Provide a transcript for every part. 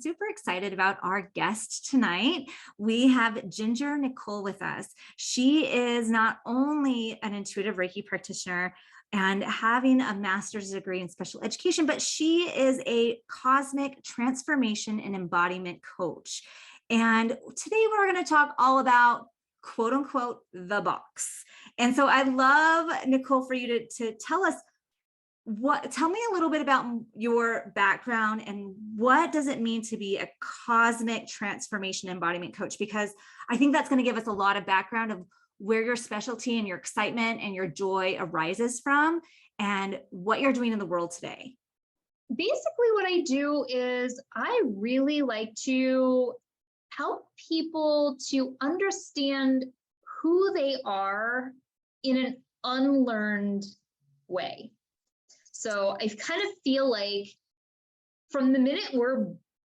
super excited about our guest tonight. We have Ginger Nicole with us. She is not only an intuitive Reiki practitioner and having a master's degree in special education, but she is a cosmic transformation and embodiment coach. And today we're going to talk all about quote unquote the box. And so I'd love, Nicole, for you to tell us tell me a little bit about your background and what does it mean to be a cosmic transformation embodiment coach? Because I think that's going to give us a lot of background of where your specialty and your excitement and your joy arises from and what you're doing in the world today. Basically, what I do is I really like to help people to understand who they are in an unlearned way. So I kind of feel like from the minute we're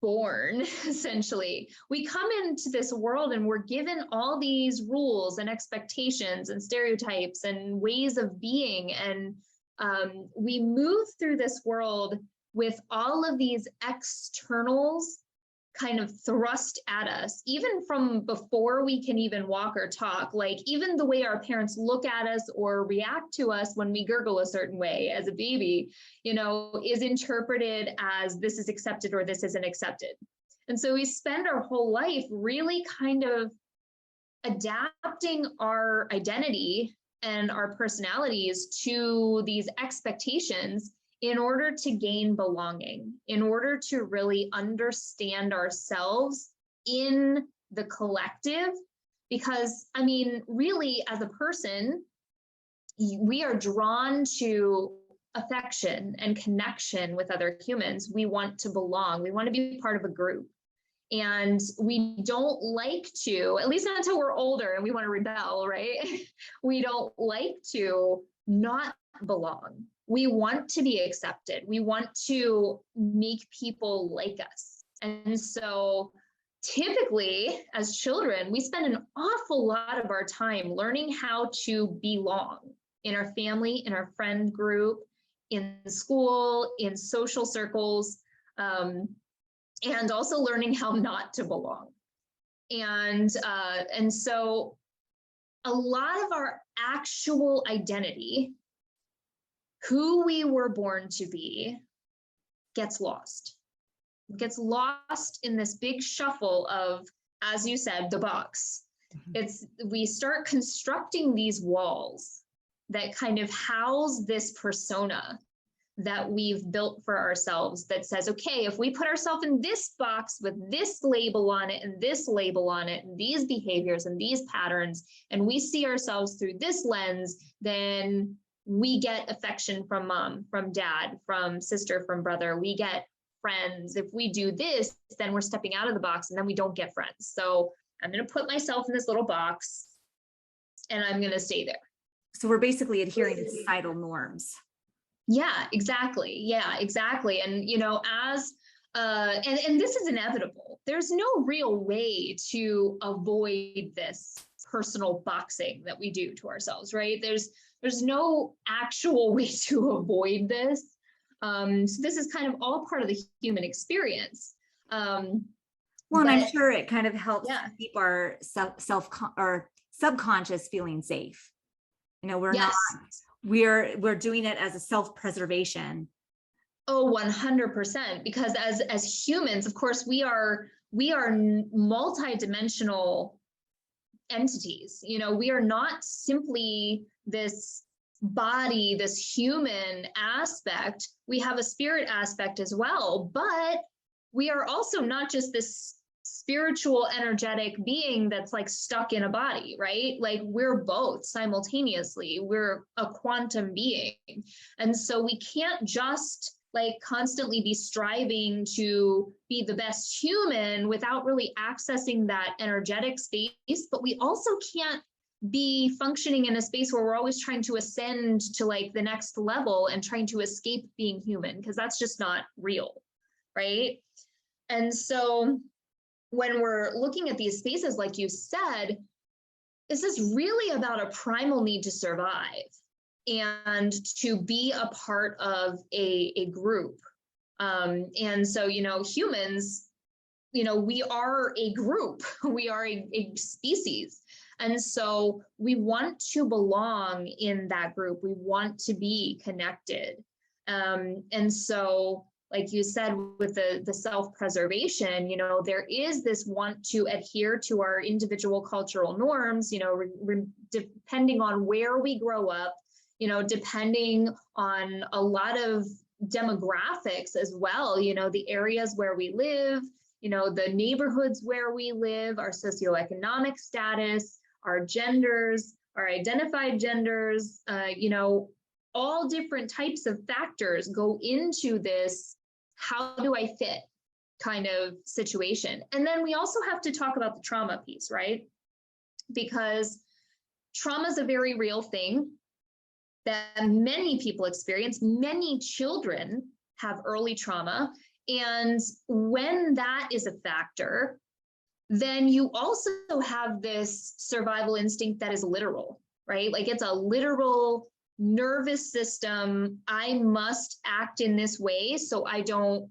born, essentially, we come into this world and we're given all these rules and expectations and stereotypes and ways of being. And we move through this world with all of these externals kind of thrust at us, even from before we can even walk or talk. Like even the way our parents look at us or react to us when we gurgle a certain way as a baby, you know, is interpreted as this is accepted or this isn't accepted. And so we spend our whole life really kind of adapting our identity and our personalities to these expectations in order to gain belonging, in order to really understand ourselves in the collective. Because, I mean, really, as a person, we are drawn to affection and connection with other humans. We want to belong. We want to be part of a group. And we don't like to, at least not until we're older and we want to rebel, right? We don't like to not belong. We want to be accepted. We want to make people like us. And so typically as children, we spend an awful lot of our time learning how to belong in our family, in our friend group, in school, in social circles, and also learning how not to belong. And so a lot of our actual identity, who we were born to be, gets lost. It gets lost in this big shuffle of, as you said, the box. We start constructing these walls that kind of house this persona that we've built for ourselves that says, okay, if we put ourselves in this box with this label on it and this label on it and these behaviors and these patterns, and we see ourselves through this lens, then we get affection from mom, from dad, from sister, from brother. We get friends. If we do this, then we're stepping out of the box and then we don't get friends. So I'm going to put myself in this little box and I'm going to stay there. So we're basically adhering to societal norms. Yeah, exactly. Yeah, exactly. And, you know, and this is inevitable. There's no real way to avoid this personal boxing that we do to ourselves, right? There's no actual way to avoid this. So this is kind of all part of the human experience. And I'm sure it kind of helps keep our or subconscious feeling safe. You know, we're doing it as a self-preservation. Oh, 100%. Because as humans, of course, we are multidimensional entities. You know, we are not simply this body, this human aspect. We have a spirit aspect as well, but we are also not just this spiritual, energetic being that's like stuck in a body, right? Like we're both simultaneously. We're a quantum being. And so we can't just like constantly be striving to be the best human without really accessing that energetic space. But we also can't be functioning in a space where we're always trying to ascend to like the next level and trying to escape being human, because that's just not real, right? And so when we're looking at these spaces, like you said, this is really about a primal need to survive and to be a part of a group. And so, you know, humans, we are a group, we are a species. And so we want to belong in that group. We want to be connected. And so, like you said, with the self-preservation, there is this want to adhere to our individual cultural norms, depending on where we grow up, depending on a lot of demographics as well, the areas where we live, the neighborhoods where we live, our socioeconomic status, our genders, our identified genders, all different types of factors go into this how do I fit kind of situation. And then we also have to talk about the trauma piece, right? Because trauma is a very real thing that many people experience. Many children have early trauma. And when that is a factor, then you also have this survival instinct that is literal, right? Like it's a literal nervous system. I must act in this way so I don't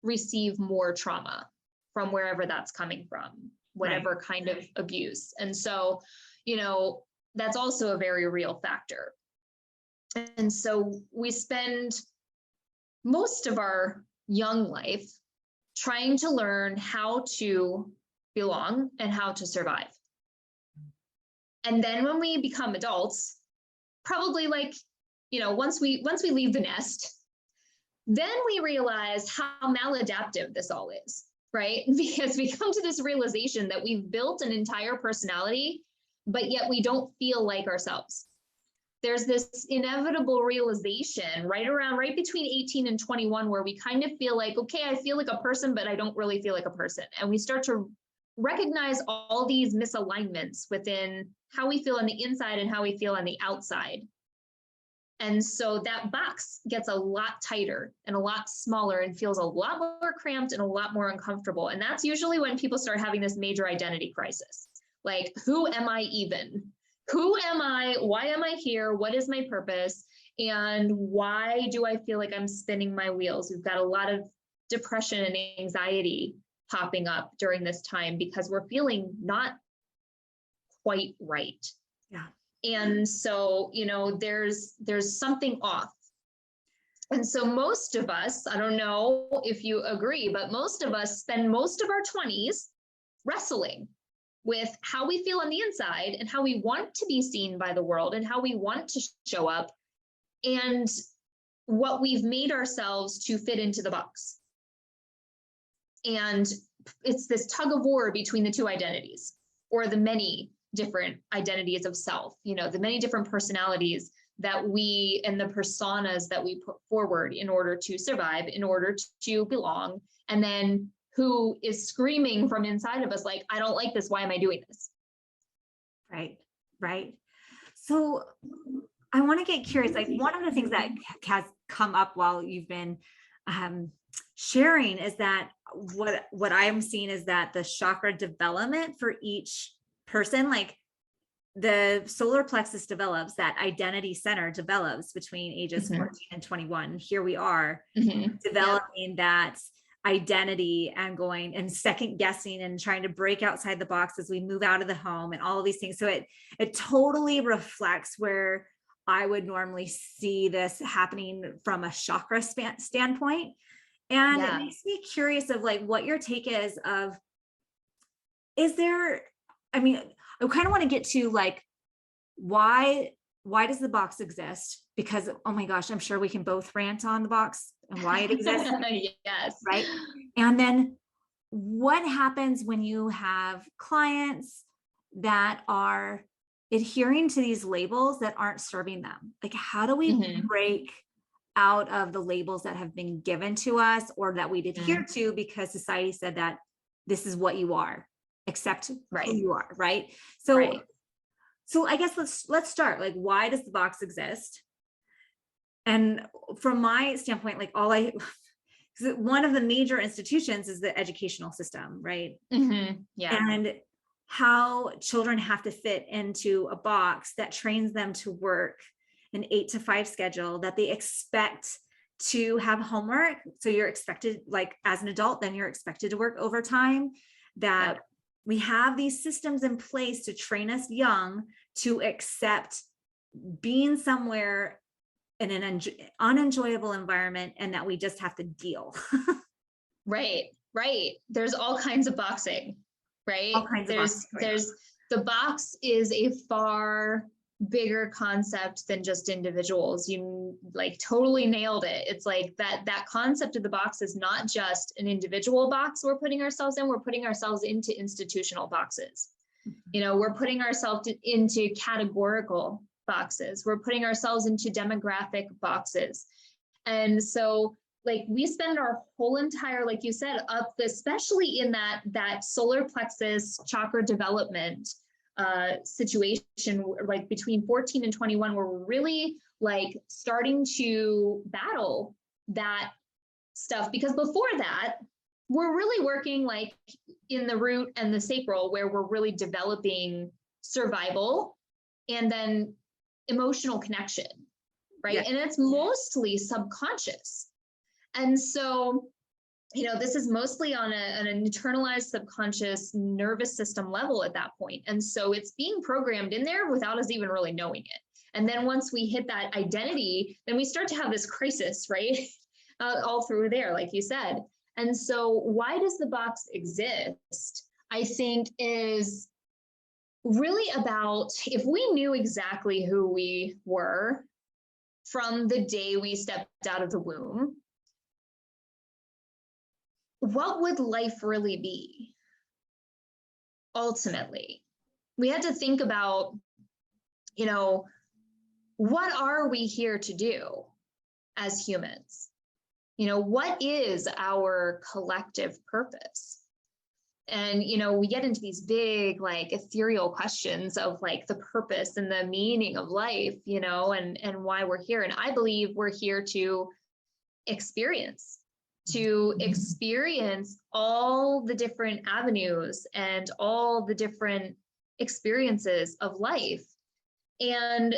receive more trauma from wherever that's coming from, whatever kind of abuse. And so, that's also a very real factor. And so we spend most of our young life trying to learn how to belong and how to survive. And then when we become adults, probably once we leave the nest, then we realize how maladaptive this all is, right? Because we come to this realization that we've built an entire personality, but yet we don't feel like ourselves. There's this inevitable realization right between 18 and 21, where we kind of feel like, okay, I feel like a person, but I don't really feel like a person. And we start to recognize all these misalignments within how we feel on the inside and how we feel on the outside. And so that box gets a lot tighter and a lot smaller and feels a lot more cramped and a lot more uncomfortable. And that's usually when people start having this major identity crisis. Like, who am I even? Who am I? Why am I here? What is my purpose? And why do I feel like I'm spinning my wheels? We've got a lot of depression and anxiety popping up during this time because we're feeling not quite right. Yeah. And so, there's something off. And so most of us, I don't know if you agree, but most of us spend most of our 20s wrestling with how we feel on the inside and how we want to be seen by the world and how we want to show up and what we've made ourselves to fit into the box. And it's this tug of war between the two identities, or the many different identities of self, the many different personalities that we and the personas that we put forward in order to survive, in order to belong, and then who is screaming from inside of us like, I don't like this. Why am I doing this? Right. So I want to get curious. Like, one of the things that has come up while you've been sharing is that what I'm seeing is that the chakra development for each person, like the solar plexus develops, that identity center develops between ages 14 and 21. Here we are developing that identity and going and second guessing and trying to break outside the box as we move out of the home and all of these things. So it totally reflects where I would normally see this happening from a chakra standpoint. And it makes me curious of like what your take is of, I kind of want to get to like, why does the box exist? Because, oh my gosh, I'm sure we can both rant on the box and why it exists. Yes. Right. And then what happens when you have clients that are adhering to these labels that aren't serving them? Like, how do we break out of the labels that have been given to us or that we'd adhere to because society said that this is what you are, accept who you are, right? So I guess let's start. Like, why does the box exist? And from my standpoint, like one of the major institutions is the educational system, right? Yeah. And how children have to fit into a box that trains them to work an 8 to 5 schedule, that they expect to have homework. So you're expected, like as an adult, then you're expected to work overtime, that Yep. we have these systems in place to train us young to accept being somewhere in an unenjoyable environment, and that we just have to deal. Right, right. There's all kinds of boxing, right? All kinds of There's boxing going on. there's the box is a far bigger concept than just individuals. You like totally nailed it. It's like that concept of the box is not just an individual box we're putting ourselves in, we're putting ourselves into institutional boxes. You know, we're putting ourselves into categorical boxes. We're putting ourselves into demographic boxes. And so like we spend our whole entire, like you said, up, especially in that solar plexus chakra development situation, like between 14 and 21, where we're really like starting to battle that stuff. Because before that, we're really working like in the root and the sacral, where we're really developing survival and then emotional connection, right? Yeah. And it's mostly subconscious. And so, you know, this is mostly on an internalized subconscious nervous system level at that point. And so it's being programmed in there without us even really knowing it. And then once we hit that identity, then we start to have this crisis, right? All through there, like you said. And so why does the box exist? I think is really about, if we knew exactly who we were from the day we stepped out of the womb, what would life really be? Ultimately, we had to think about, you know, what are we here to do as humans? You know, what is our collective purpose? And, you know, we get into these big, like ethereal questions of like the purpose and the meaning of life, you know, and why we're here. And I believe we're here to experience all the different avenues and all the different experiences of life. And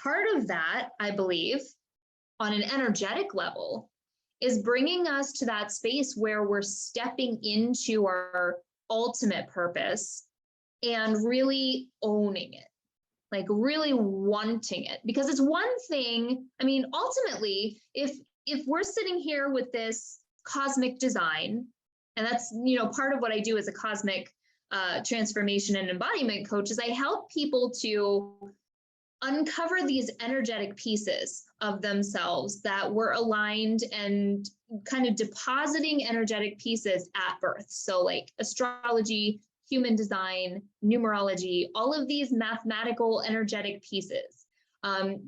part of that, I believe, on an energetic level, is bringing us to that space where we're stepping into our ultimate purpose and really owning it, like really wanting it. Because it's one thing, I mean, ultimately, if we're sitting here with this cosmic design, and that's, you know, part of what I do as a cosmic transformation and embodiment coach, is I help people to uncover these energetic pieces of themselves that were aligned and kind of depositing energetic pieces at birth. So like astrology, human design, numerology, all of these mathematical energetic pieces. And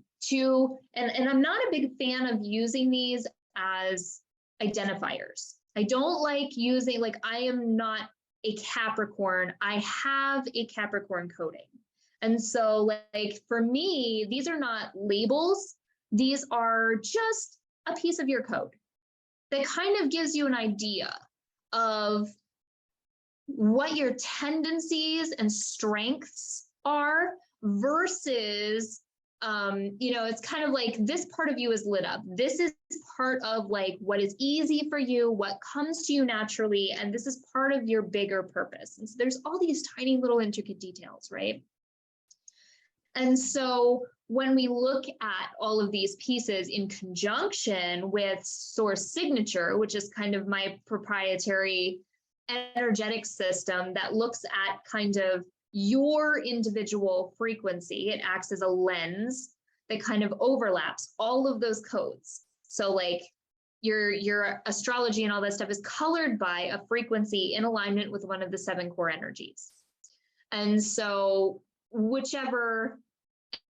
I'm not a big fan of using these as identifiers. I don't like using, like, I am not a Capricorn. I have a Capricorn coding. And so like for me, these are not labels. These are just a piece of your code that kind of gives you an idea of what your tendencies and strengths are versus, you know, it's kind of like this part of you is lit up. This is part of like what is easy for you, what comes to you naturally, and this is part of your bigger purpose. And so there's all these tiny little intricate details, right? And so when we look at all of these pieces in conjunction with source signature, which is kind of my proprietary energetic system that looks at kind of your individual frequency, it acts as a lens that kind of overlaps all of those codes. So like your astrology and all that stuff is colored by a frequency in alignment with one of the 7 core energies. And so whichever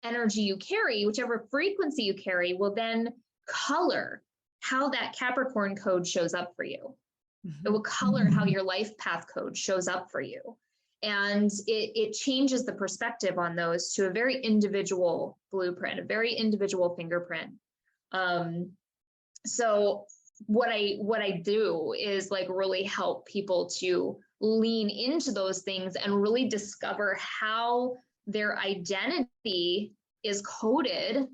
energy you carry, whichever frequency you carry, will then color how that Capricorn code shows up for you. It will color how your life path code shows up for you. And it changes the perspective on those to a very individual blueprint, a very individual fingerprint. So what I do is like really help people to lean into those things and really discover how their identity is coded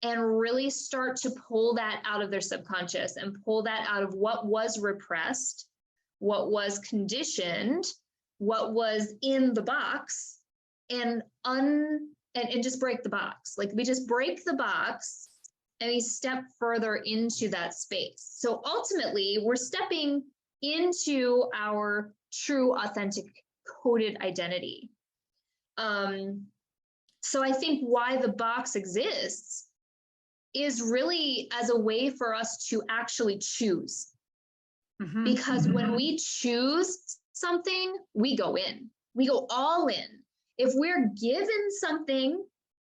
and really start to pull that out of their subconscious and pull that out of what was repressed, what was conditioned, what was in the box, and just break the box. Like, we just break the box and we step further into that space. So ultimately, we're stepping into our true, authentic, coded identity. So I think why the box exists is really as a way for us to actually choose. Because when we choose something, we go in, we go all in. If we're given something,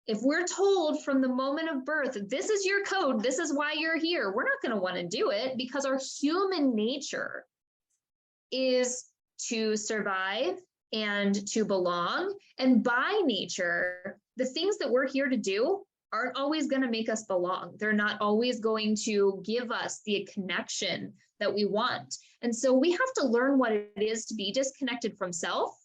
if we're told from the moment of birth, this is your code, this is why you're here, we're not going to want to do it, because our human nature is to survive and to belong. And by nature, the things that we're here to do aren't always going to make us belong. They're not always going to give us the connection that we want. And so we have to learn what it is to be disconnected from self,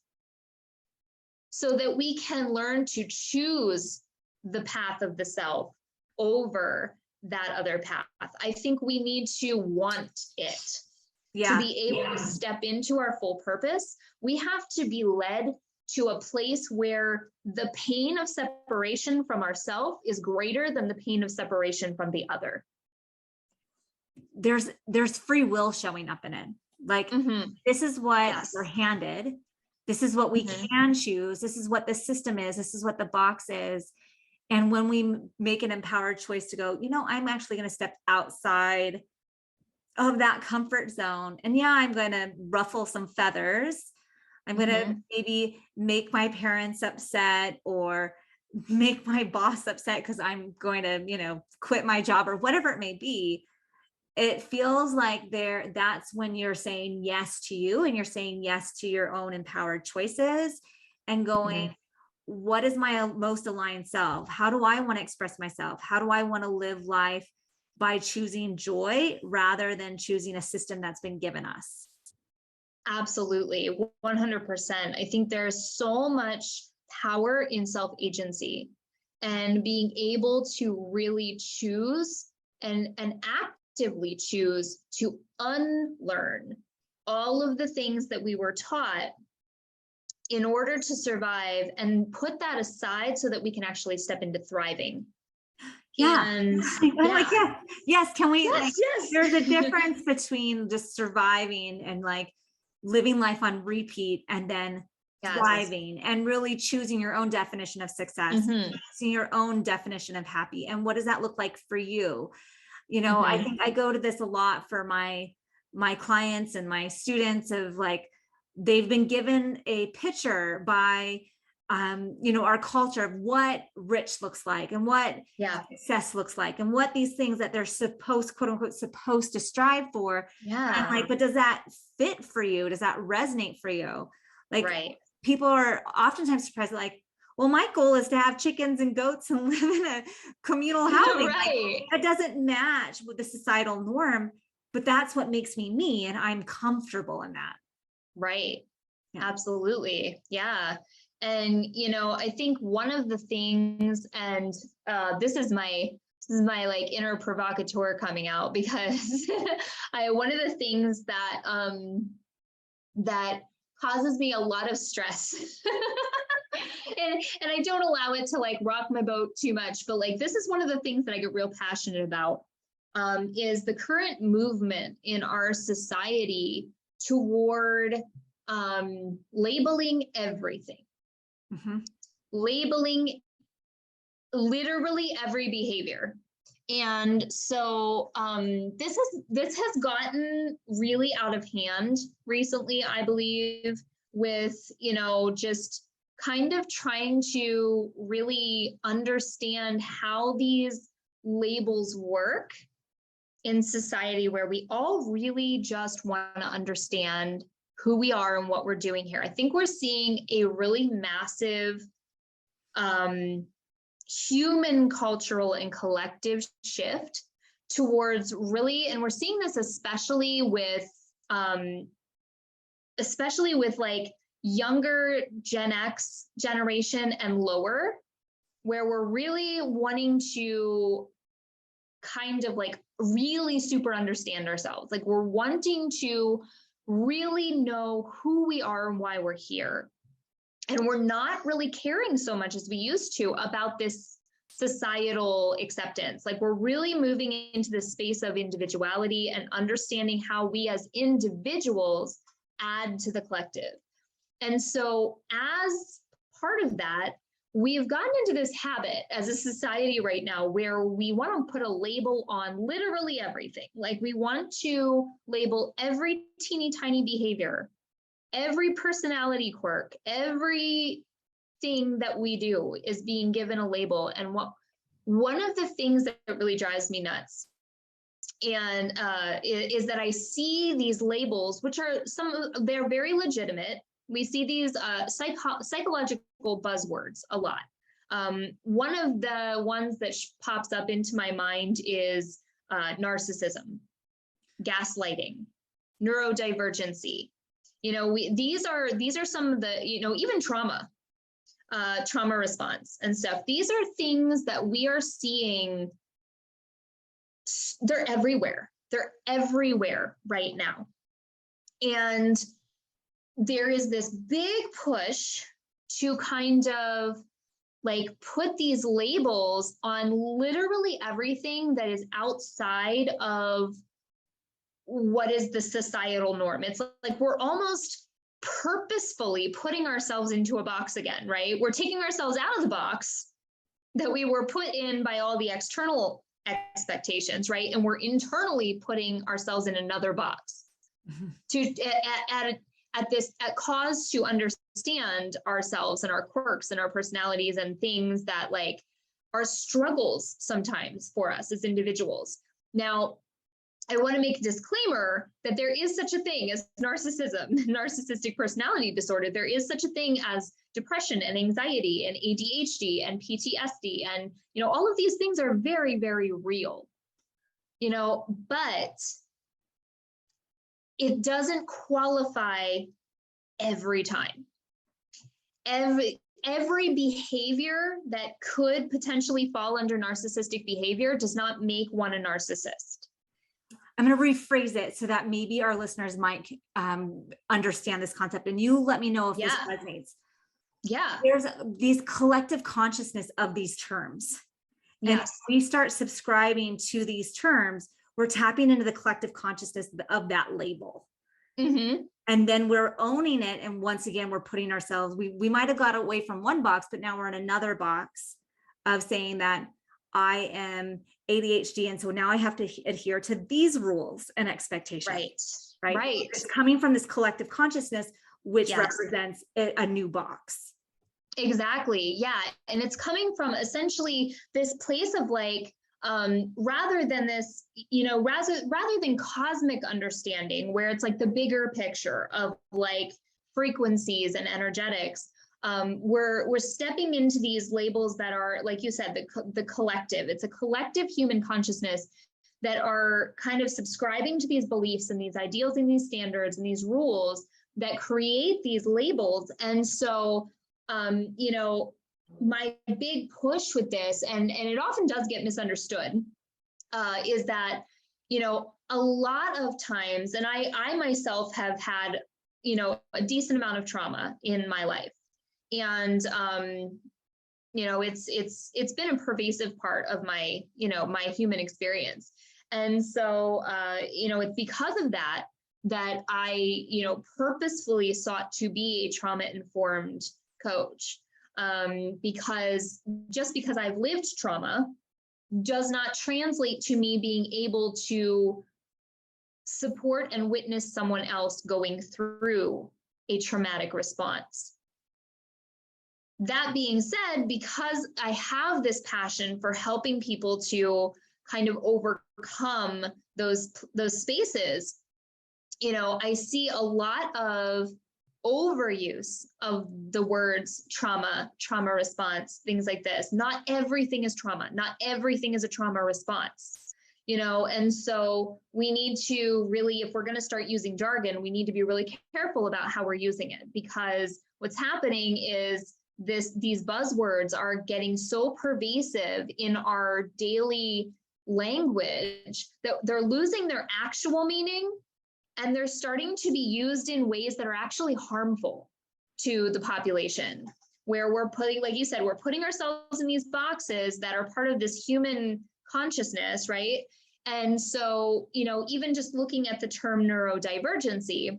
so that we can learn to choose the path of the self over that other path. I think we need to want it. To be able to step into our full purpose. We have to be led to a place where the pain of separation from ourself is greater than the pain of separation from the other. There's free will showing up in it. Like, this is what we're handed. This is what we can choose. This is what the system is. This is what the box is. And when we make an empowered choice to go, I'm actually going to step outside of that comfort zone. And I'm going to ruffle some feathers. I'm going to maybe make my parents upset or make my boss upset because I'm going to, quit my job or whatever it may be. It feels like that's when you're saying yes to you, and you're saying yes to your own empowered choices and going, what is my most aligned self? How do I want to express myself? How do I want to live life by choosing joy rather than choosing a system that's been given us? Absolutely. 100%. I think there's so much power in self-agency and being able to really choose and actively choose to unlearn all of the things that we were taught in order to survive, and put that aside so that we can actually step into thriving. And like, yes. Can we, yes. There's a difference between just surviving and like living life on repeat, and then thriving and really choosing your own definition of success, choosing your own definition of happy. And what does that look like for you? I think I go to this a lot for my clients and my students of like, they've been given a picture by our culture of what rich looks like and what success looks like and what these things that they're supposed, quote unquote, supposed to strive for. And like, but does that fit for you? Does that resonate for you? Like, people are oftentimes surprised, like, well, my goal is to have chickens and goats and live in a communal housing. Like, that doesn't match with the societal norm, but that's what makes me me. And I'm comfortable in that. Absolutely. Yeah. And, I think one of the things, and this is my like inner provocateur coming out, because one of the things that, that causes me a lot of stress and I don't allow it to like rock my boat too much, but like, this is one of the things that I get real passionate about, is the current movement in our society toward labeling everything, labeling literally every behavior. And so this has gotten really out of hand recently, I believe, with, just kind of trying to really understand how these labels work in society, where we all really just want to understand who we are and what we're doing here. I think we're seeing a really massive human, cultural, and collective shift towards really, and we're seeing this especially with like younger Gen X generation and lower, where we're really wanting to kind of like really super understand ourselves. Like we're wanting to really know who we are and why we're here. And we're not really caring so much as we used to about this societal acceptance. Like we're really moving into this space of individuality and understanding how we as individuals add to the collective. And so as part of that, we've gotten into this habit as a society right now where we want to put a label on literally everything. Like we want to label every teeny tiny behavior, every personality quirk, everything that we do is being given a label. And one of the things that really drives me nuts and is that I see these labels, which are they're very legitimate. We see these psychological buzzwords a lot. One of the ones that pops up into my mind is narcissism, gaslighting, neurodivergency. You know, these are some of the, you know, even trauma response and stuff. These are things that we are seeing. They're everywhere. They're everywhere right now. And there is this big push to kind of like put these labels on literally everything that is outside of what is the societal norm. It's like we're almost purposefully putting ourselves into a box again, right? We're taking ourselves out of the box that we were put in by all the external expectations, right? And we're internally putting ourselves in another box to at cause to understand ourselves and our quirks and our personalities and things that like are struggles sometimes for us as individuals. Now, I want to make a disclaimer that there is such a thing as narcissism, narcissistic personality disorder. There is such a thing as depression and anxiety and ADHD and PTSD. And, you know, all of these things are very, very real, you know, but it doesn't qualify every time. Every behavior that could potentially fall under narcissistic behavior does not make one a narcissist. I'm going to rephrase it so that maybe our listeners might understand this concept, and you let me know if this resonates. Yeah. There's these collective consciousness of these terms. And yes. we start subscribing to these terms, we're tapping into the collective consciousness of that label. Mm-hmm. And then we're owning it. And once again, we're putting ourselves, we might have got away from one box, but now we're in another box of saying that I am ADHD. And so now I have to adhere to these rules and expectations. Right. It's coming from this collective consciousness, which represents a new box. Exactly. Yeah. And it's coming from essentially this place of like, rather than this, you know, rather than cosmic understanding, where it's like the bigger picture of like frequencies and energetics, we're stepping into these labels that are, like you said, the collective. It's a collective human consciousness that are kind of subscribing to these beliefs and these ideals and these standards and these rules that create these labels. And so, you know, my big push with this, and it often does get misunderstood, is that, you know, a lot of times, and I myself have had, you know, a decent amount of trauma in my life. And, you know, it's been a pervasive part of my, you know, my human experience. And so, you know, it's because of that I, you know, purposefully sought to be a trauma-informed coach. Because just because I've lived trauma does not translate to me being able to support and witness someone else going through a traumatic response. That being said, because I have this passion for helping people to kind of overcome those spaces, you know, I see a lot of overuse of the words trauma response, things like this. Not everything is trauma. Not everything is a trauma response, you know? And so we need to really, if we're going to start using jargon, we need to be really careful about how we're using it, because what's happening is these buzzwords are getting so pervasive in our daily language that they're losing their actual meaning, and they're starting to be used in ways that are actually harmful to the population, where we're putting, like you said, we're putting ourselves in these boxes that are part of this human consciousness, right? And so, even just looking at the term neurodivergency,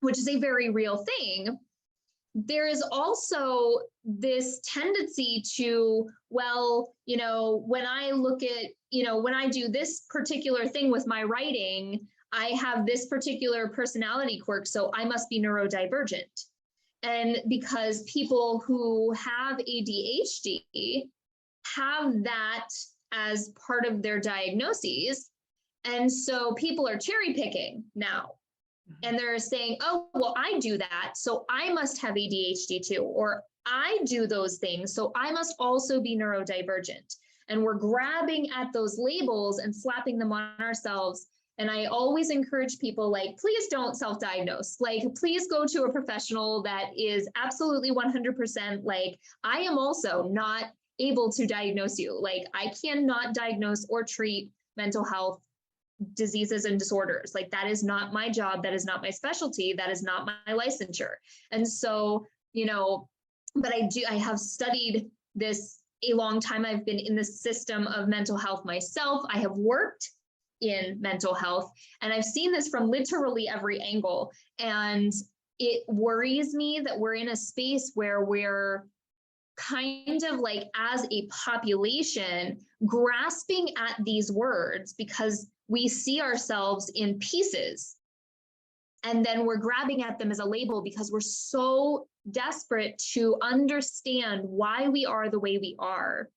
which is a very real thing, there is also this tendency to, well, when I look at, when I do this particular thing with my writing, I have this particular personality quirk, so I must be neurodivergent. And because people who have ADHD have that as part of their diagnoses, and so people are cherry picking now. And they're saying, oh, well, I do that, so I must have ADHD too, or I do those things, so I must also be neurodivergent. And we're grabbing at those labels and slapping them on ourselves. And I always encourage people, like, please don't self-diagnose. Like, please go to a professional that is absolutely 100%. Like, I am also not able to diagnose you. Like, I cannot diagnose or treat mental health diseases and disorders. Like, that is not my job. That is not my specialty. That is not my licensure. And so, but I have studied this a long time. I've been in the system of mental health myself. I have worked in mental health, and I've seen this from literally every angle. And it worries me that we're in a space where we're kind of like, as a population, grasping at these words because we see ourselves in pieces. And then we're grabbing at them as a label because we're so desperate to understand why we are the way we are,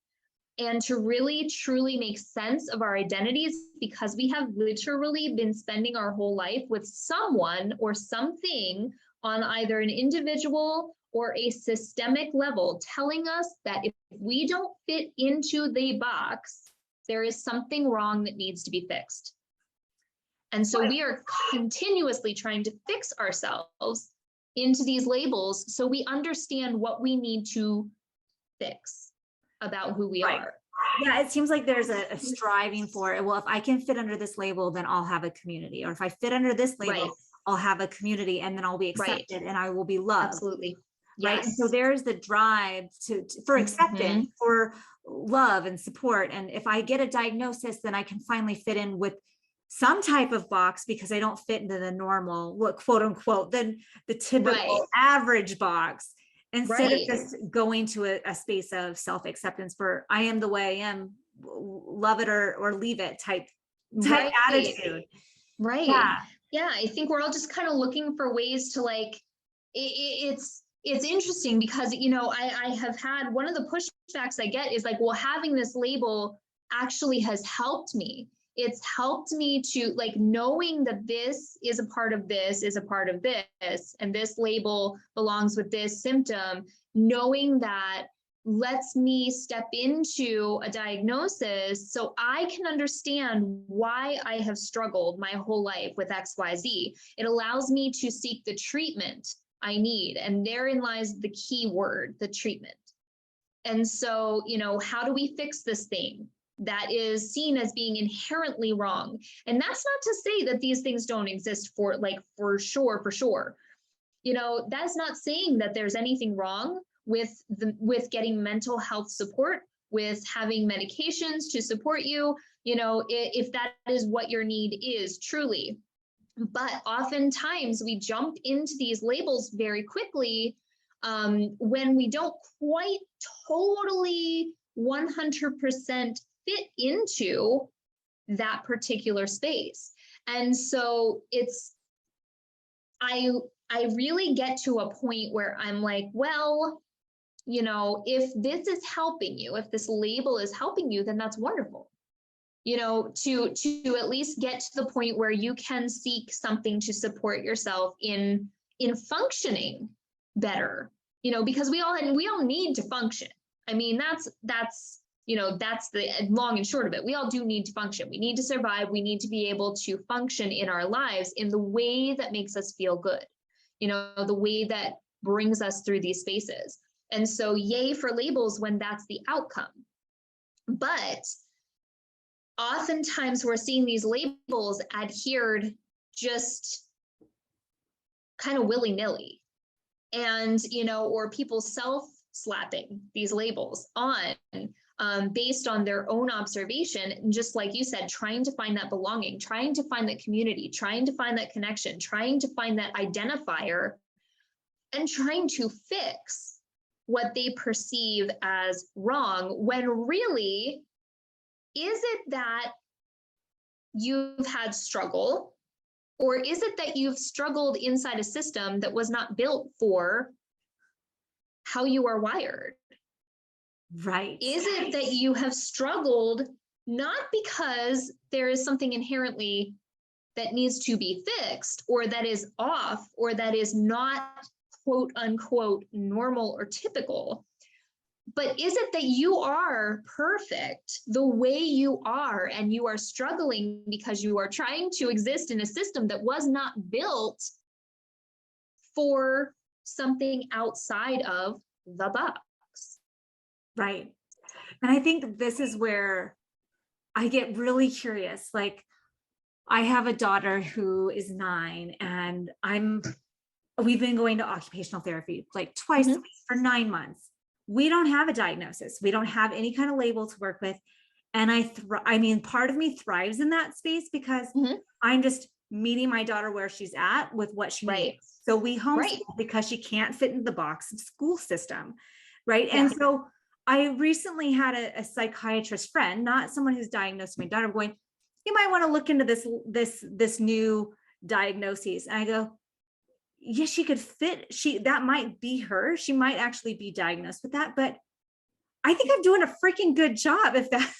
and to really truly make sense of our identities, because we have literally been spending our whole life with someone or something on either an individual or a systemic level telling us that if we don't fit into the box, there is something wrong that needs to be fixed. And so we are continuously trying to fix ourselves into these labels so we understand what we need to fix about who we are. Yeah, it seems like there's a striving for it. Well, if I can fit under this label, then I'll have a community. Or if I fit under this label, I'll have a community, and then I'll be accepted and I will be loved. Absolutely. Right. Yes. And so there's the drive for acceptance, for love and support. And if I get a diagnosis, then I can finally fit in with some type of box because I don't fit into the normal, quote unquote, the typical average box. Instead of just going to a space of self-acceptance for I am the way I am, love it or leave it type attitude. Right. Yeah. I think we're all just kind of looking for ways to, like, it's interesting because, I have had, one of the pushbacks I get is like, well, having this label actually has helped me. It's helped me to, like, knowing that this is a part of this is a part of this, and this label belongs with this symptom, knowing that lets me step into a diagnosis so I can understand why I have struggled my whole life with XYZ. It allows me to seek the treatment I need. And therein lies the key word, the treatment. And so, how do we fix this thing that is seen as being inherently wrong? And that's not to say that these things don't exist for sure. That's not saying that there's anything wrong with getting mental health support, with having medications to support you, if that is what your need is truly. But oftentimes we jump into these labels very quickly when we don't quite totally 100% fit into that particular space. And so I really get to a point where I'm like, well, if this is helping you, if this label is helping you, then that's wonderful. To at least get to the point where you can seek something to support yourself in functioning better, because we all need to function. I mean, that's the long and short of it. We all do need to function. We need to survive. We need to be able to function in our lives in the way that makes us feel good, the way that brings us through these spaces. And so yay for labels when that's the outcome. But oftentimes we're seeing these labels adhered just kind of willy-nilly, and, or people self-slapping these labels on based on their own observation. And just like you said, trying to find that belonging, trying to find that community, trying to find that connection, trying to find that identifier, and trying to fix what they perceive as wrong, when really, is it that you've had struggle, or is it that you've struggled inside a system that was not built for how you are wired? Right. Is it that you have struggled not because there is something inherently that needs to be fixed, or that is off, or that is not quote unquote normal or typical, but is it that you are perfect the way you are, and you are struggling because you are trying to exist in a system that was not built for something outside of the box? Right. And I think this is where I get really curious. Like, I have a daughter who is 9, and we've been going to occupational therapy like twice a week for 9 months. We don't have a diagnosis. We don't have any kind of label to work with. And I mean, part of me thrives in that space because I'm just meeting my daughter where she's at with what she needs. So we homeschool because she can't fit in the box of school system. Right. Yeah. And so I recently had a psychiatrist friend, not someone who's diagnosed my daughter, going, you might want to look into this new diagnosis. And I go, yes, she could fit. That might be her. She might actually be diagnosed with that, but I think I'm doing a freaking good job if that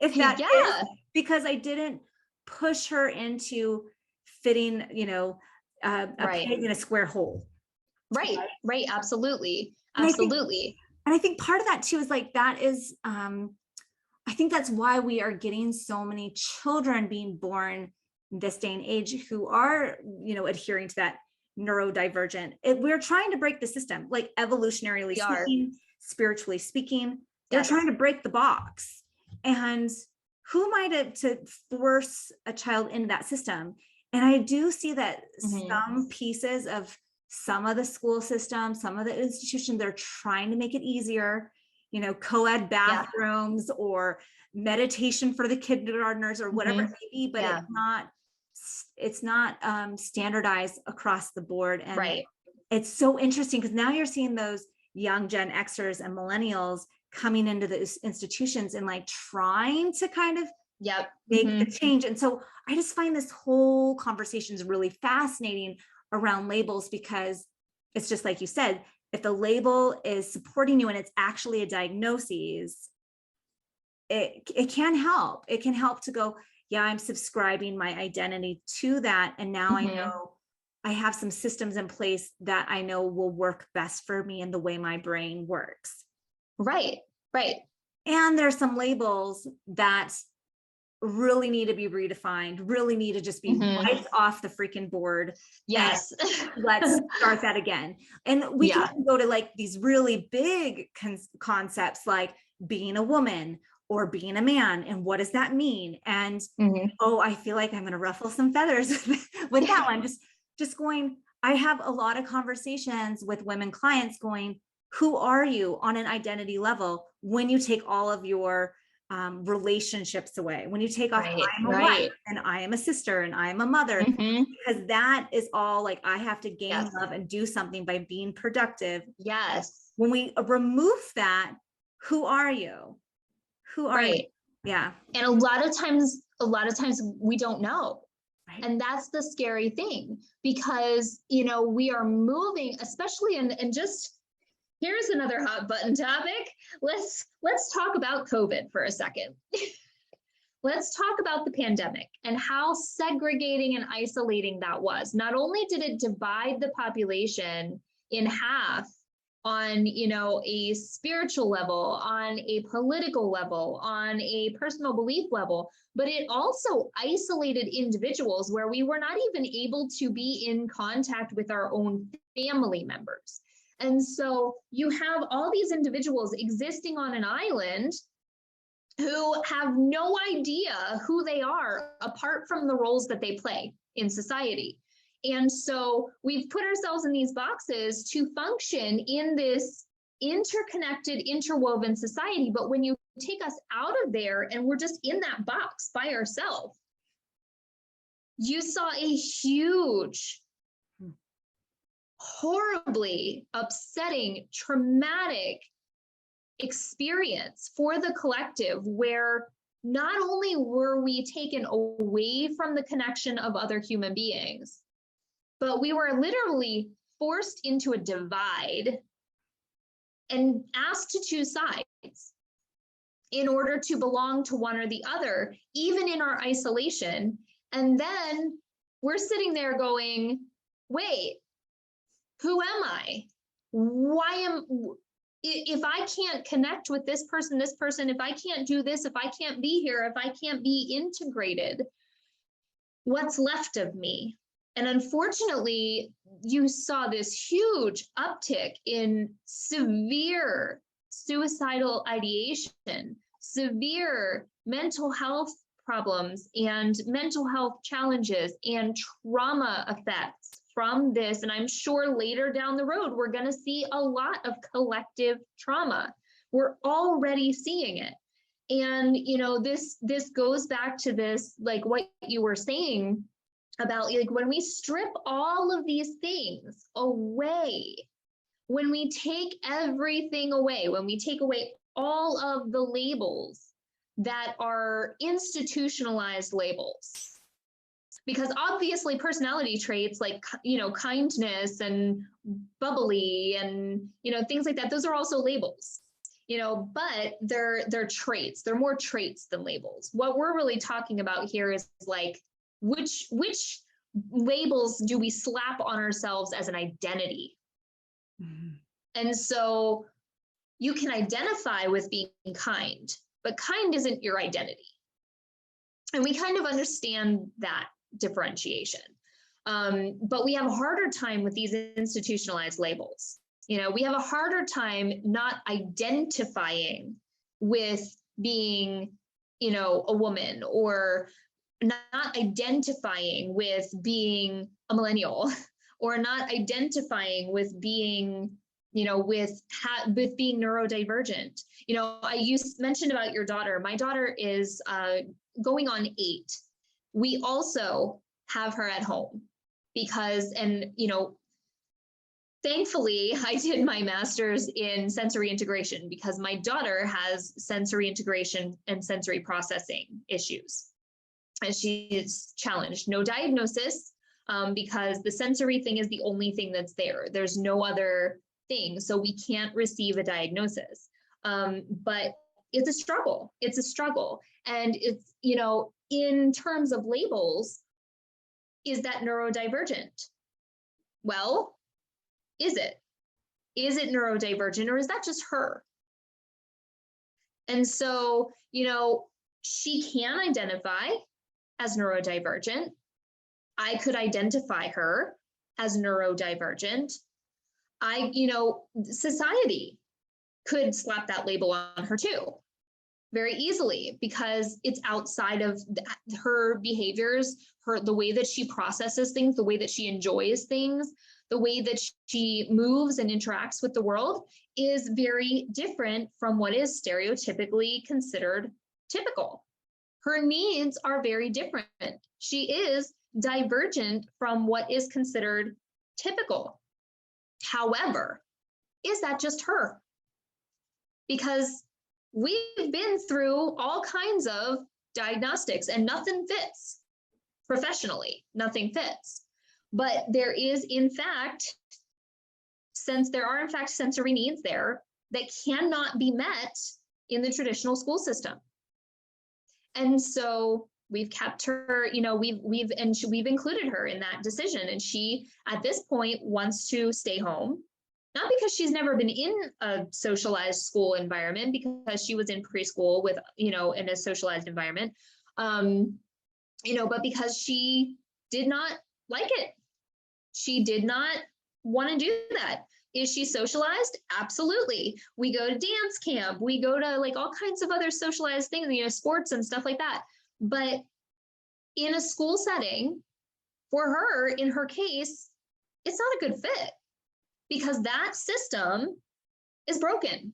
is, because I didn't push her into fitting, a peg in a square hole. Right. Absolutely. And I think part of that too is like, that is, I think that's why we are getting so many children being born this day and age who are, adhering to that neurodivergent. We're trying to break the system, like evolutionarily speaking, spiritually speaking. They're trying to break the box. And who am I to force a child into that system? And I do see that some pieces of some of the school system, some of the institutions, they're trying to make it easier, co-ed bathrooms or meditation for the kindergartners or whatever it may be, but it's not standardized across the board. And it's so interesting because now you're seeing those young Gen Xers and millennials coming into the institutions and like trying to kind of make the change. And so I just find this whole conversation is really fascinating around labels, because it's just like you said, if the label is supporting you and it's actually a diagnosis, it can help. It can help to go, yeah, I'm subscribing my identity to that. And now I know I have some systems in place that I know will work best for me and the way my brain works. Right. And there's some labels that really need to be redefined, really need to just be wiped off the freaking board. Yes. Let's start that again. And we can go to like these really big concepts like being a woman or being a man. And what does that mean? And, I feel like I'm going to ruffle some feathers with that one. Just going, I have a lot of conversations with women clients going, who are you on an identity level when you take all of your relationships away, when you take off I'm a wife and I am a sister and I am a mother, because that is all like, I have to gain love and do something by being productive. Yes. When we remove that, who are you? Who are you? Yeah. And a lot of times we don't know. And that's the scary thing, because, we are moving, especially and just, here's another hot button topic. Let's talk about COVID for a second. Let's talk about the pandemic and how segregating and isolating that was. Not only did it divide the population in half on, a spiritual level, on a political level, on a personal belief level, but it also isolated individuals where we were not even able to be in contact with our own family members. And so you have all these individuals existing on an island who have no idea who they are apart from the roles that they play in society. And so we've put ourselves in these boxes to function in this interconnected, interwoven society. But when you take us out of there and we're just in that box by ourselves, you saw a huge, horribly upsetting, traumatic experience for the collective, where not only were we taken away from the connection of other human beings, but we were literally forced into a divide and asked to choose sides in order to belong to one or the other, even in our isolation. And then we're sitting there going, wait, who am I? If I can't connect with this person, if I can't do this, if I can't be here, if I can't be integrated, what's left of me? And unfortunately, you saw this huge uptick in severe suicidal ideation, severe mental health problems and mental health challenges and trauma effects from this. And I'm sure later down the road, we're going to see a lot of collective trauma. We're already seeing it. And, you know, this goes back to this, like what you were saying about, like, when we strip all of these things away, when we take everything away, when we take away all of the labels that are institutionalized labels, because obviously personality traits like, you know, kindness and bubbly and, you know, things like that, those are also labels, you know, but they're traits. They're more traits than labels. What we're really talking about here is like, which labels do we slap on ourselves as an identity? Mm-hmm. And so you can identify with being kind, but kind isn't your identity. And we kind of understand that differentiation. But we have a harder time with these institutionalized labels. You know, we have a harder time not identifying with being, you know, a woman, or not identifying with being a millennial, or not identifying with being, you know, with being neurodivergent. You know, you mentioned about your daughter. My daughter is going on 8. We also have her at home because, and, you know, thankfully I did my master's in sensory integration because my daughter has sensory integration and sensory processing issues. And she is challenged. No diagnosis, because the sensory thing is the only thing that's there. There's no other thing. So we can't receive a diagnosis. But it's a struggle. It's a struggle. And it's, you know, in terms of labels, is that neurodivergent? Well, is it? Is it neurodivergent, or is that just her? And so, you know, she can identify as neurodivergent. I could identify her as neurodivergent. You know, society could slap that label on her too, very easily, because it's outside of her behaviors, the way that she processes things, the way that she enjoys things, the way that she moves and interacts with the world is very different from what is stereotypically considered typical. Her needs are very different. She is divergent from what is considered typical. However, is that just her? Because we've been through all kinds of diagnostics and nothing fits. Professionally, nothing fits. But there is, in fact, since there are in fact sensory needs there that cannot be met in the traditional school system. And so we've kept her, you know, we've included her in that decision. And she, at this point, wants to stay home, not because she's never been in a socialized school environment, because she was in preschool with, you know, in a socialized environment, you know, but because she did not like it. She did not want to do that. Is she socialized? Absolutely. We go to dance camp. We go to like all kinds of other socialized things, you know, sports and stuff like that. But in a school setting, for her, in her case, it's not a good fit because that system is broken.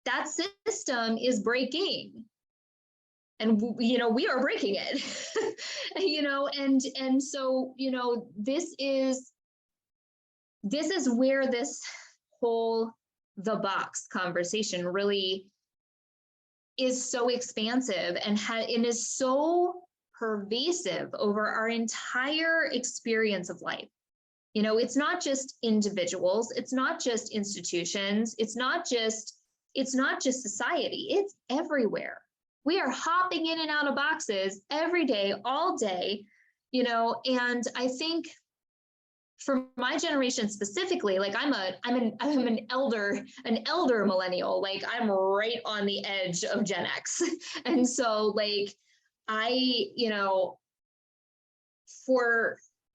That system is breaking. And, you know, we are breaking it, you know, and so, you know, this is where this whole the box conversation really is so expansive and is so pervasive over our entire experience of life. You know, it's not just individuals, it's not just institutions, it's not just society, it's everywhere. We are hopping in and out of boxes every day, all day, you know, and I think for my generation specifically, like I'm an elder millennial, like I'm right on the edge of Gen X. And so like you know,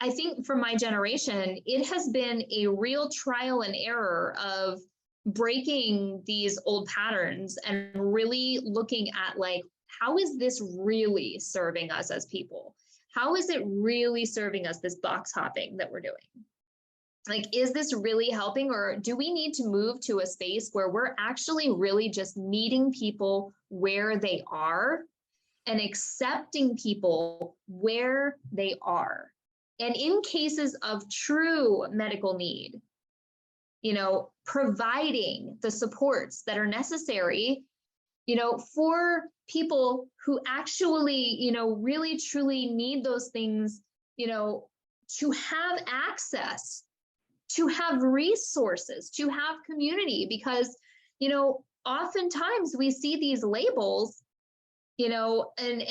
I think for my generation, it has been a real trial and error of breaking these old patterns and really looking at like, how is this really serving us as people? How is it really serving us, this box hopping that we're doing? Like, is this really helping, or do we need to move to a space where we're actually really just meeting people where they are and accepting people where they are? And in cases of true medical need, you know, providing the supports that are necessary, you know, for people who actually, you know, really truly need those things, you know, to have access, to have resources, to have community, because, you know, oftentimes we see these labels, you know, and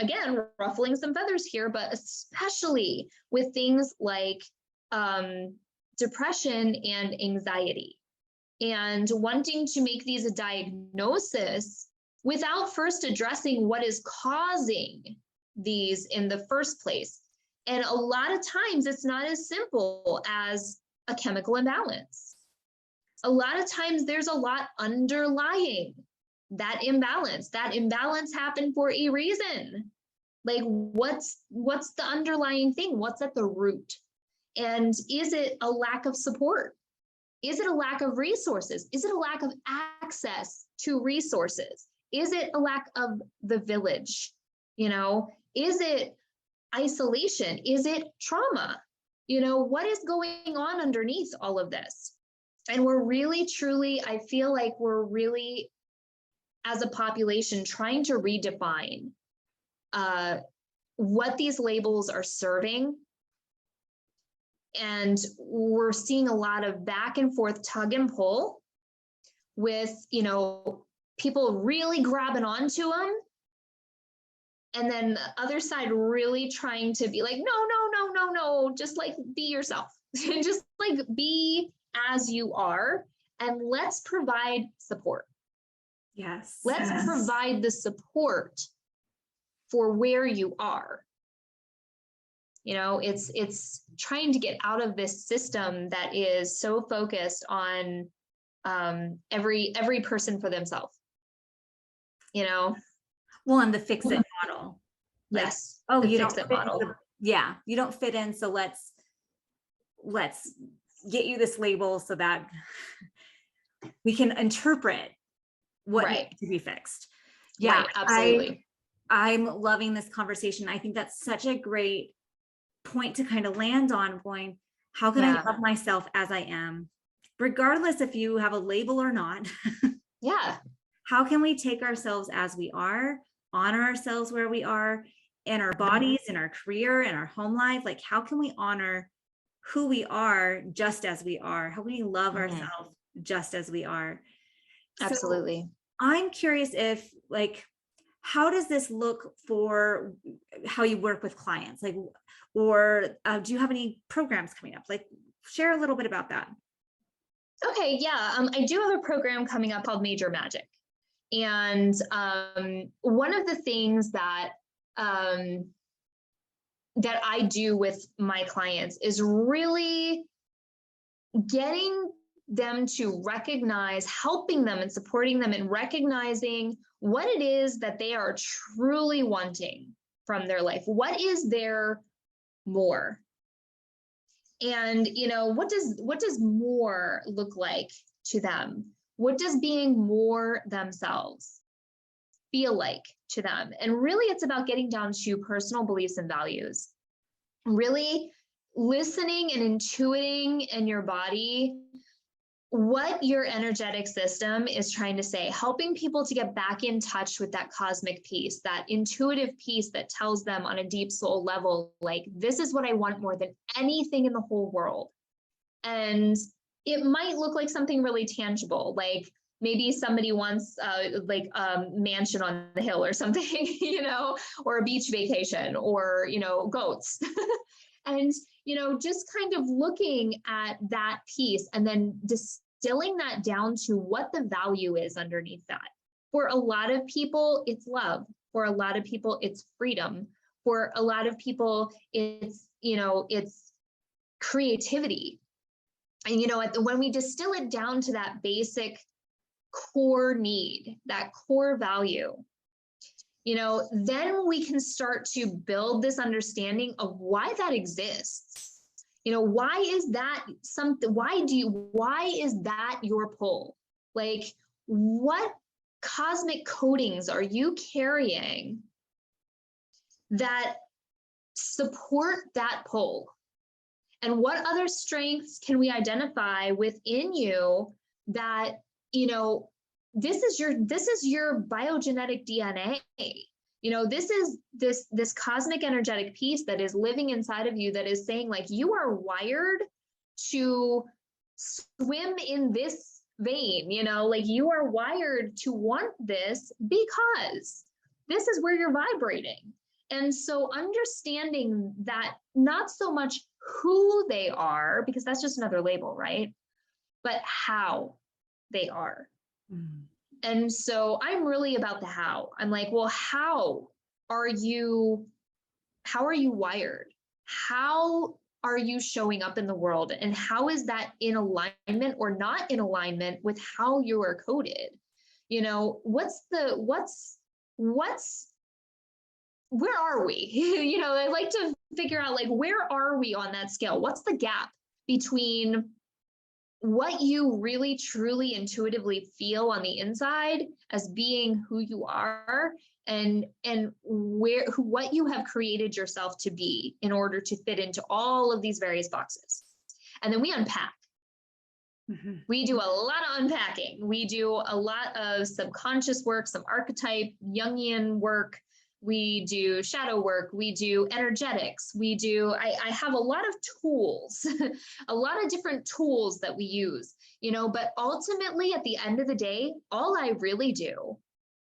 again, ruffling some feathers here, but especially with things like depression and anxiety, and wanting to make these a diagnosis without first addressing what is causing these in the first place. And a lot of times it's not as simple as a chemical imbalance. A lot of times there's a lot underlying that imbalance. That imbalance happened for a reason. Like what's the underlying thing? What's at the root? And is it a lack of support? Is it a lack of resources? Is it a lack of access to resources? Is it a lack of the village? You know, is it isolation? Is it trauma? You know, what is going on underneath all of this? And we're really, truly, I feel like we're really, as a population, trying to redefine what these labels are serving. And we're seeing a lot of back and forth tug and pull with, you know, people really grabbing onto them. And then the other side really trying to be like, no, just like be yourself. Just like be as you are. And let's provide support. Yes. Let's provide the support for where you are. You know, it's trying to get out of this system that is so focused on every person for themselves. You know? Well, and the fix it model. Like, yes. Oh, the you fix don't it fit model. yeah, you don't fit in, so let's get you this label so that we can interpret what right. needs to be fixed. Yeah, right, absolutely. I'm loving this conversation. I think that's such a great point to kind of land on, going, how can I love myself as I am, regardless if you have a label or not? Yeah. How can we take ourselves as we are, honor ourselves where we are, in our bodies, in our career, in our home life? Like, how can we honor who we are just as we are? How can we love ourselves just as we are? Absolutely. So I'm curious if, like, how does this look for how you work with clients? Like, or do you have any programs coming up? Like, share a little bit about that. Okay, yeah, I do have a program coming up called Major Magic. And one of the things that that I do with my clients is really getting them to recognize, helping them and supporting them in recognizing what it is that they are truly wanting from their life. What is their more? And, you know, what does more look like to them? What does being more themselves feel like to them? And really, it's about getting down to personal beliefs and values. Really listening and intuiting in your body what your energetic system is trying to say, helping people to get back in touch with that cosmic piece, that intuitive piece that tells them on a deep soul level, like, this is what I want more than anything in the whole world. And it might look like something really tangible, like maybe somebody wants like a mansion on the hill or something, you know, or a beach vacation, or, you know, goats. And, you know, just kind of looking at that piece and then distilling that down to what the value is underneath that. For a lot of people, it's love. For a lot of people, it's freedom. For a lot of people, it's, you know, it's creativity. And, you know, when we distill it down to that basic core need, that core value, you know, then we can start to build this understanding of why that exists. You know, why is that something? Why is that your pull? Like, what cosmic codings are you carrying that support that pull? And what other strengths can we identify within you that, you know, this is your biogenetic DNA. You know, this is this cosmic energetic piece that is living inside of you that is saying, like, you are wired to swim in this vein, you know, like you are wired to want this because this is where you're vibrating. And so understanding that, not so much who they are, because that's just another label, right? But how they are. Mm. And so I'm really about the how. I'm like, well, how are you wired? How are you showing up in the world? And how is that in alignment or not in alignment with how you are coded? You know, where are we? You know, I like to figure out, like, where are we on that scale? What's the gap between what you really, truly, intuitively feel on the inside as being who you are, and what you have created yourself to be in order to fit into all of these various boxes? And then we unpack. Mm-hmm. We do a lot of unpacking. We do a lot of subconscious work, some archetype, Jungian work. We do shadow work. We do energetics. I have a lot of tools, a lot of different tools that we use, you know, but ultimately at the end of the day, all I really do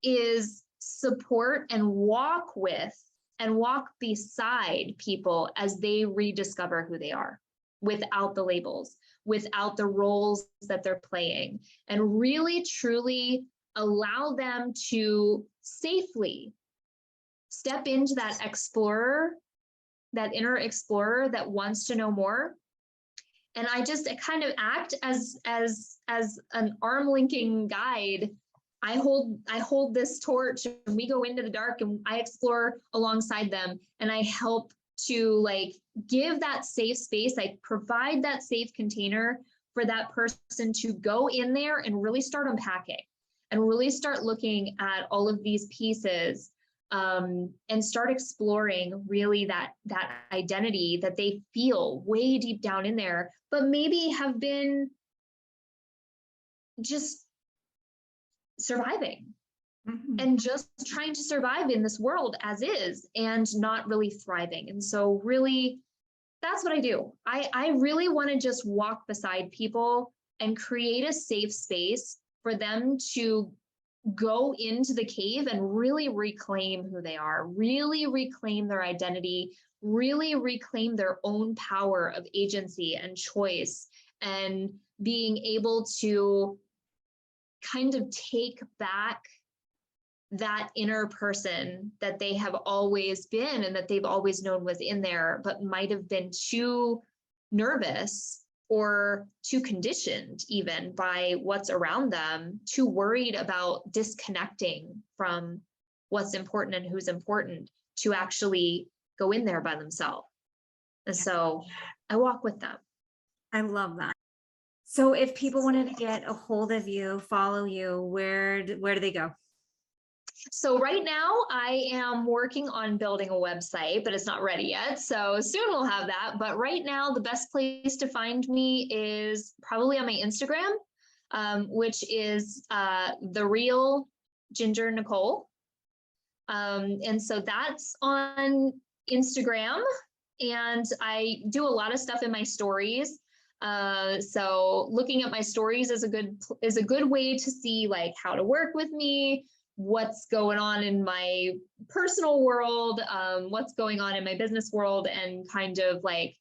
is support and walk with and walk beside people as they rediscover who they are, without the labels, without the roles that they're playing, and really, truly allow them to safely step into that explorer, that inner explorer that wants to know more. And I kind of act as an arm linking guide. I hold this torch and we go into the dark and I explore alongside them, and I help to, like, give that safe space. I provide that safe container for that person to go in there and really start unpacking and really start looking at all of these pieces, and start exploring really that identity that they feel way deep down in there, but maybe have been just surviving. Mm-hmm. And just trying to survive in this world as is and not really thriving. And so really, that's what I do. I really want to just walk beside people and create a safe space for them to go into the cave and really reclaim who they are, really reclaim their identity, really reclaim their own power of agency and choice, and being able to kind of take back that inner person that they have always been and that they've always known was in there, but might have been too nervous or too conditioned even by what's around them, too worried about disconnecting from what's important and who's important to actually go in there by themselves. And so I walk with them. I love that. So if people wanted to get a hold of you, follow you, where do they go? So right now I am working on building a website, but it's not ready yet. So soon we'll have that. But right now, the best place to find me is probably on my Instagram, which is The Real Ginger Nicole. And so that's on Instagram. And I do a lot of stuff in my stories. So looking at my stories is a good way to see like how to work with me, what's going on in my personal world, what's going on in my business world, and kind of like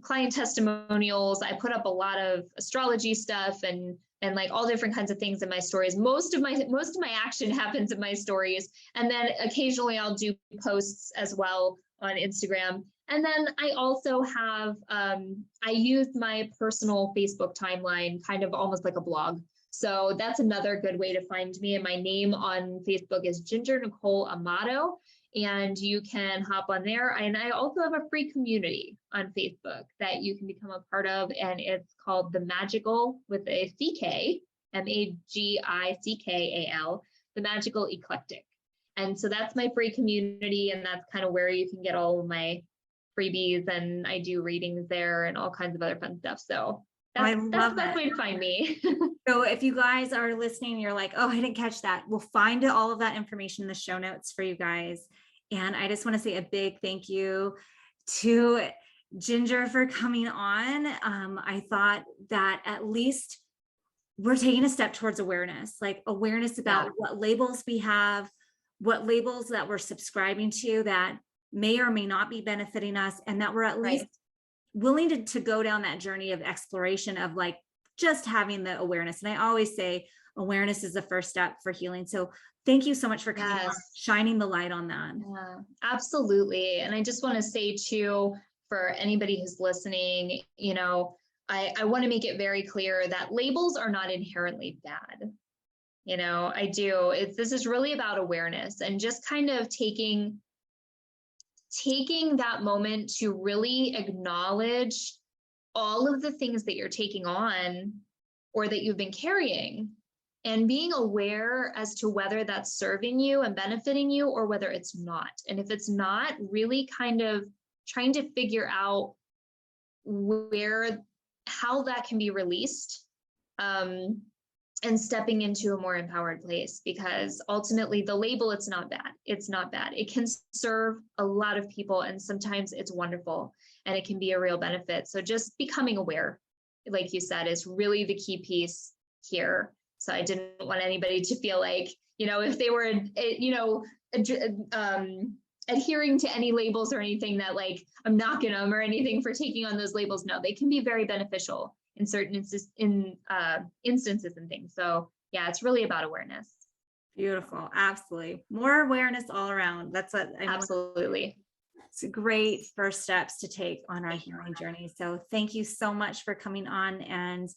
client testimonials. I put up a lot of astrology stuff and like all different kinds of things in my stories. Most of my action happens in my stories. And then occasionally I'll do posts as well on Instagram. And then I also have, I use my personal Facebook timeline, kind of almost like a blog. So that's another good way to find me. And my name on Facebook is Ginger Nicole Amato. And you can hop on there. And I also have a free community on Facebook that you can become a part of. And it's called The Magical, with a CK, MAGICKAL, The Magical Eclectic. And so that's my free community. And that's kind of where you can get all of my freebies. And I do readings there and all kinds of other fun stuff. So that's the best way to find me. So if you guys are listening, you're like, oh, I didn't catch that. We'll find all of that information in the show notes for you guys. And I just want to say a big thank you to Ginger for coming on. I thought that at least we're taking a step towards awareness, like awareness about what labels we have, what labels that we're subscribing to that may or may not be benefiting us, and that we're at least willing to go down that journey of exploration of like just having the awareness. And I always say awareness is the first step for healing. So thank you so much for coming on, shining the light on that. Yeah, absolutely. And I just want to say too, for anybody who's listening, you know, I want to make it very clear that labels are not inherently bad. You know, this is really about awareness and just kind of taking that moment to really acknowledge all of the things that you're taking on or that you've been carrying, and being aware as to whether that's serving you and benefiting you or whether it's not. And if it's not, really kind of trying to figure out how that can be released, and stepping into a more empowered place, because ultimately the label, it's not bad. It's not bad. It can serve a lot of people, and sometimes it's wonderful and it can be a real benefit. So just becoming aware, like you said, is really the key piece here. So I didn't want anybody to feel like, you know, if they were, you know, adhering to any labels or anything, that like I'm knocking them or anything for taking on those labels. No, they can be very beneficial in certain instances and things. So yeah, it's really about awareness. Beautiful. Absolutely. More awareness all around. That's what absolutely. It's great first steps to take on our healing journey. So thank you so much for coming on, and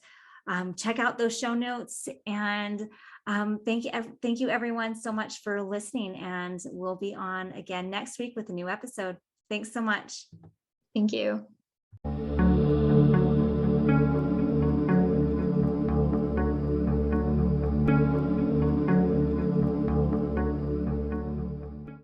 check out those show notes. And thank you everyone so much for listening. And we'll be on again next week with a new episode. Thanks so much. Thank you.